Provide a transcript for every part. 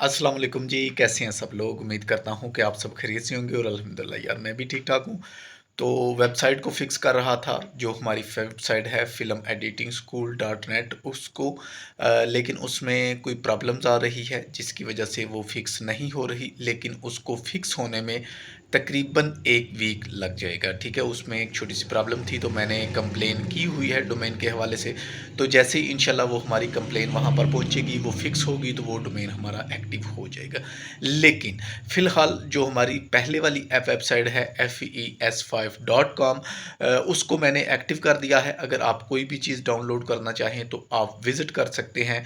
अस्सलाम वालेकुम जी, कैसे हैं सब लोग? उम्मीद करता हूँ कि आप सब खैरियत से होंगे और अल्हम्दुलिल्लाह यार मैं भी ठीक-ठाक हूँ। तो वेबसाइट को फ़िक्स कर रहा था, जो हमारी वेबसाइट है film editing school dot net उसको लेकिन उसमें कोई प्रॉब्लम्स आ रही है, जिसकी वजह से वो फ़िक्स नहीं हो रही, लेकिन उसको फ़िक्स होने में तकरीबन 1 वीक लग जाएगा, ठीक है? उसमें एक छोटी-सी प्रॉब्लम थी, तो मैंने कंप्लेन की हुई है डोमेन के हवाले से। तो जैसे ही इंशाल्लाह वो हमारी कंप्लेन वहाँ पर पहुँचेगी, वो फ़िक्स होगी, तो वो डोमेन हमारा एक्टिव हो जाएगा। लेकिन फ़िलहाल जो हमारी पहले वाली वेबसाइट है FES5.com उसको मैंने एक्टिव कर दिया है। अगर आप कोई भी चीज़ डाउनलोड करना चाहें तो आप विज़िट कर सकते हैं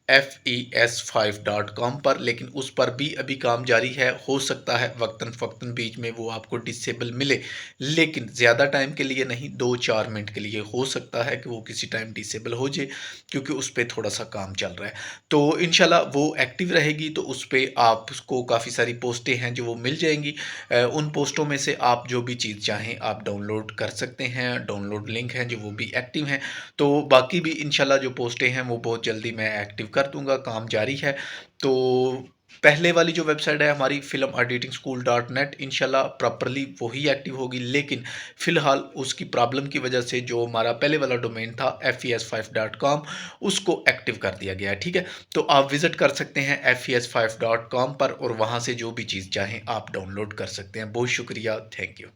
FES5.com पर, लेकिन उस पर भी अभी काम जारी है। हो सकता है वक्तन-फ़वक्तन बीच में वो आपको डिसेबल मिले, लेकिन ज़्यादा टाइम के लिए नहीं, 2-4 मिनट के लिए हो सकता है कि वो किसी टाइम डिसेबल हो जाए, क्योंकि उस पे थोड़ा-सा काम चल रहा है। तो इंशाल्लाह वो एक्टिव रहेगी, तो उस पे आपको काफ़ी सारी पोस्टें हैं जो वो मिल जाएँगी। उन पोस्टों में से आप जो भी चीज़ चाहें आप डाउनलोड कर सकते हैं, डाउनलोड लिंक हैं जो वो भी एक्टिव हैं। तो बाकी भी इंशाल्लाह जो पोस्टें हैं वो बहुत जल्दी मैं एक्टिव कर दूँगा, काम जारी है। तो पहले वाली जो वेबसाइट है हमारी film editing school dot net इंशाल्लाह प्रॉपर्ली वही एक्टिव होगी, लेकिन फ़िलहाल उसकी प्रॉब्लम की वजह से जो हमारा पहले वाला डोमेन था FES5.com उसको एक्टिव कर दिया गया है, ठीक है? तो आप विज़िट कर सकते हैं FES5.com पर और वहाँ से जो भी चीज़ चाहें आप डाउनलोड कर सकते हैं। बहुत शुक्रिया, थैंक यू।